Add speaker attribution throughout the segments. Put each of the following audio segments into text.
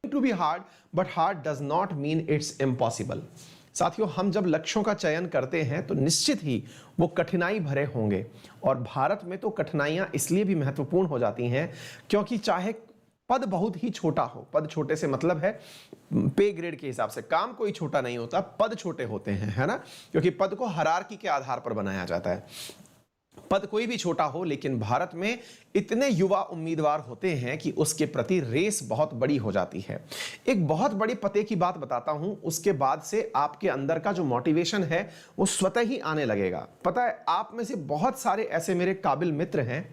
Speaker 1: To be hard, but hard does not mean it's impossible. साथियों, हम जब लक्ष्यों का चयन करते हैं तो निश्चित ही वो कठिनाई भरे होंगे, और भारत में तो कठिनाइयां इसलिए भी महत्वपूर्ण हो जाती हैं क्योंकि चाहे पद बहुत ही छोटा हो, पद छोटे से मतलब है पे ग्रेड के हिसाब से, काम कोई छोटा नहीं होता, पद छोटे होते हैं, है ना, क्योंकि पद को हायरार्की के आधार पर बनाया जाता है। पद कोई भी छोटा हो, लेकिन भारत में इतने युवा उम्मीदवार होते हैं कि उसके प्रति रेस बहुत बड़ी हो जाती है। एक बहुत बड़ी पते की बात बताता हूं, उसके बाद से आपके अंदर का जो मोटिवेशन है वो स्वतः ही आने लगेगा। पता है, आप में से बहुत सारे ऐसे मेरे काबिल मित्र हैं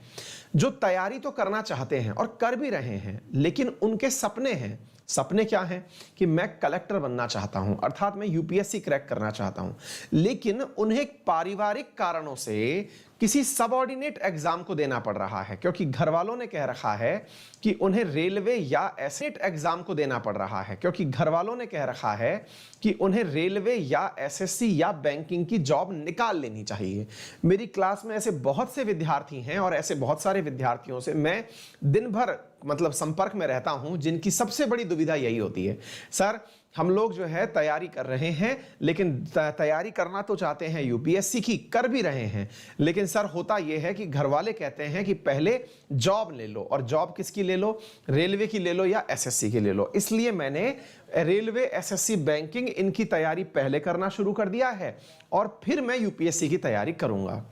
Speaker 1: जो तैयारी तो करना चाहते हैं और कर भी रहे हैं, लेकिन उनके सपने हैं। सपने क्या हैं कि मैं कलेक्टर बनना चाहता हूं, अर्थात मैं यूपीएससी क्रैक करना चाहता हूं, लेकिन उन्हें पारिवारिक कारणों से किसी सबऑर्डिनेट एग्जाम को देना पड़ रहा है, क्योंकि घर वालों ने कह रखा है कि उन्हें रेलवे या एसएससी एग्जाम को देना पड़ रहा है, क्योंकि घर वालों ने कह रखा है कि उन्हें रेलवे या एसएससी या बैंकिंग की जॉब निकाल लेनी चाहिए। मेरी क्लास में ऐसे बहुत से विद्यार्थी हैं और ऐसे बहुत सारे विद्यार्थियों से मैं दिन भर मतलब संपर्क में रहता हूं, जिनकी सबसे बड़ी दुविधा यही होती है, सर हम लोग जो है तैयारी कर रहे हैं, लेकिन तैयारी करना तो चाहते हैं यूपीएससी की, कर भी रहे हैं, लेकिन सर होता यह है कि घर वाले कहते हैं कि पहले जॉब ले लो, और जॉब किसकी ले लो, रेलवे की ले लो या एसएससी की ले लो। इसलिए मैंने रेलवे, एसएससी, बैंकिंग इनकी तैयारी पहले करना शुरू कर दिया है और फिर मैं यूपीएससी की तैयारी करूंगा।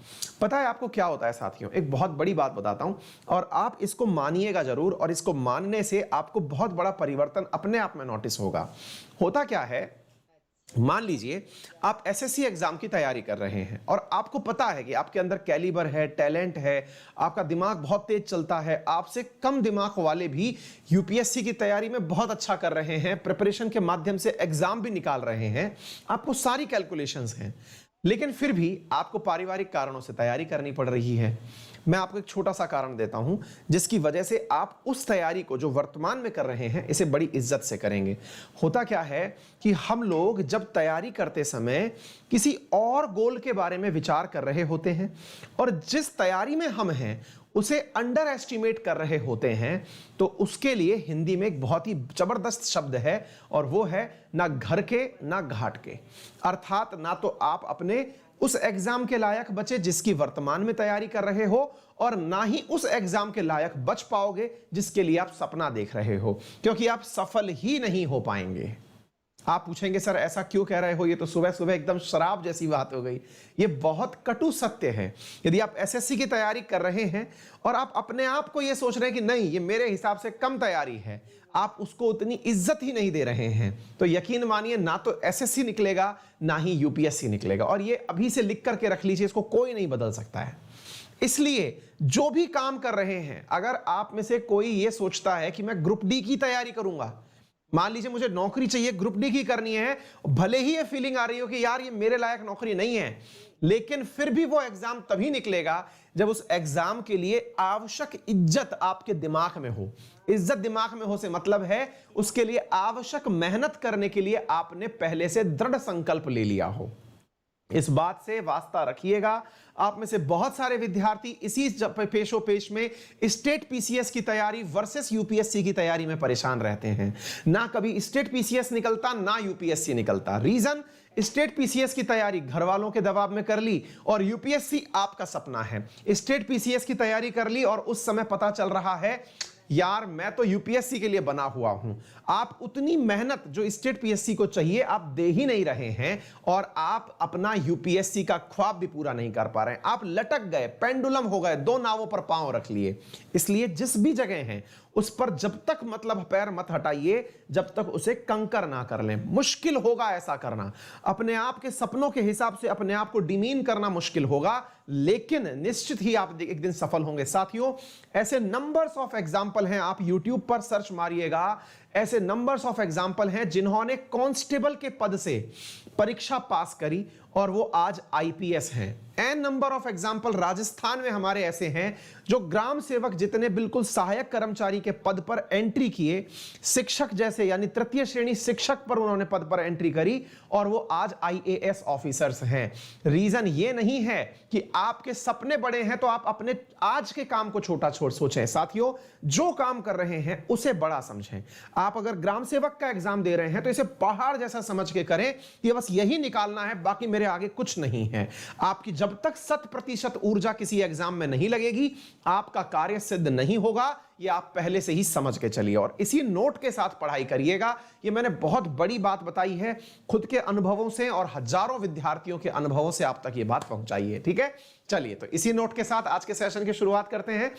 Speaker 1: पता है आपको क्या होता है साथियों, एक बहुत बड़ी बात बताता हूं और आप इसको मानिएगा जरूर, और इसको मानने से आपको बहुत बड़ा परिवर्तन अपने आप में नोटिस होगा। होता क्या है, मान लीजिए आप एसएससी एग्जाम की तैयारी कर रहे हैं और आपको पता है कि आपके अंदर कैलिबर है, टैलेंट है, आपका दिमाग बहुत तेज चलता है, आपसे कम दिमाग वाले भी यूपीएससी की तैयारी में बहुत अच्छा कर रहे हैं, प्रिपरेशन के माध्यम से एग्जाम भी निकाल रहे हैं, आपको सारी कैलकुलेशंस हैं, लेकिन फिर भी आपको पारिवारिक कारणों से तैयारी करनी पड़ रही है। मैं आपको एक छोटा सा कारण देता हूं जिसकी वजह से आप उस तैयारी को जो वर्तमान में कर रहे हैं इसे बड़ी इज्जत से करेंगे। होता क्या है कि हम लोग जब तैयारी करते समय किसी और गोल के बारे में विचार कर रहे होते हैं और जिस तैयारी में हम हैं उसे अंडर एस्टिमेट कर रहे होते हैं, तो उसके लिए हिंदी में एक बहुत ही जबरदस्त शब्द है और वो है ना घर के ना घाट के। अर्थात ना तो आप अपने उस एग्जाम के लायक बचे जिसकी वर्तमान में तैयारी कर रहे हो, और ना ही उस एग्जाम के लायक बच पाओगे जिसके लिए आप सपना देख रहे हो, क्योंकि आप सफल ही नहीं हो पाएंगे। आप पूछेंगे सर ऐसा क्यों कह रहे हो, ये तो सुबह सुबह एकदम शराब जैसी बात हो गई। ये बहुत कटु सत्य है। यदि आप एसएससी की तैयारी कर रहे हैं और आप अपने आप को ये सोच रहे हैं कि नहीं ये मेरे हिसाब से कम तैयारी है, आप उसको उतनी इज्जत ही नहीं दे रहे हैं, तो यकीन मानिए ना तो एसएससी निकलेगा ना ही यूपीएससी निकलेगा। और ये अभी से लिख करके रख लीजिए, इसको कोई नहीं बदल सकता है। इसलिए जो भी काम कर रहे हैं, अगर आप में से कोई ये सोचता है कि मैं ग्रुप डी की तैयारी करूंगा, मान लीजिए मुझे नौकरी चाहिए, ग्रुप डी की करनी है, भले ही ये फीलिंग आ रही हो कि यार ये मेरे लायक नौकरी नहीं है, लेकिन फिर भी वो एग्जाम तभी निकलेगा जब उस एग्जाम के लिए आवश्यक इज्जत आपके दिमाग में हो। इज्जत दिमाग में हो से मतलब है उसके लिए आवश्यक मेहनत करने के लिए आपने पहले से दृढ़ संकल्प ले लिया हो। इस बात से वास्ता रखिएगा। आप में से बहुत सारे विद्यार्थी इसी पेशो पेश में स्टेट पीसीएस की तैयारी वर्सेस यूपीएससी की तैयारी में परेशान रहते हैं। ना कभी स्टेट पीसीएस निकलता ना यूपीएससी निकलता। रीजन, स्टेट पीसीएस की तैयारी घर वालों के दबाव में कर ली और यूपीएससी आपका सपना है। स्टेट पीसीएस की तैयारी कर ली और उस समय पता चल रहा है यार मैं तो यूपीएससी के लिए बना हुआ हूं। आप उतनी मेहनत जो स्टेट पीएससी को चाहिए आप दे ही नहीं रहे हैं और आप अपना यूपीएससी का ख्वाब भी पूरा नहीं कर पा रहे हैं। आप लटक गए, पेंडुलम हो गए, दो नावों पर पांव रख लिए। इसलिए जिस भी जगह हैं उस पर जब तक मतलब पैर मत हटाइए जब तक उसे कंकर ना कर लें। मुश्किल होगा ऐसा करना, अपने आप के सपनों के हिसाब से अपने आप को डिमीन करना मुश्किल होगा, लेकिन निश्चित ही आप एक दिन सफल होंगे। साथियों, ऐसे नंबर्स ऑफ एग्जाम्पल हैं, आप यूट्यूब पर सर्च मारिएगा, ऐसे नंबर्स ऑफ एग्जाम्पल हैं जिन्होंने कांस्टेबल के पद से परीक्षा पास करी और वो आज आईपीएस हैं। An number of example Rajasthan में हमारे ऐसे हैं जो ग्राम सेवक जितने बिल्कुल सहायक कर्मचारी के पद पर एंट्री किए, शिक्षक जैसे यानी तृतीय श्रेणी शिक्षक पर उन्होंने पद पर एंट्री करी और वो आज आईएएस ऑफिसर्स हैं। रीजन ये नहीं है कि आपके सपने बड़े हैं तो आप अपने आज के काम को छोटा छोड़ सोचें। साथियों, जो काम कर रहे हैं उसे बड़ा समझें। आप अगर ग्राम सेवक का एग्जाम दे रहे हैं तो इसे पहाड़ जैसा समझ के करें कि बस यही निकालना है, बाकी मेरे आगे कुछ नहीं है। आपकी जब तक 100% ऊर्जा किसी एग्जाम में नहीं लगेगी, आपका कार्य सिद्ध नहीं होगा। ये आप पहले से ही समझ के चलिए और इसी नोट के साथ पढ़ाई करिएगा। ये मैंने बहुत बड़ी बात बताई है, खुद के अनुभवों से और हजारों विद्यार्थियों के अनुभवों से आप तक ये बात पहुंचाई है। ठीक है, चलिए तो इसी नोट के साथ आज के सेशन की शुरुआत करते हैं।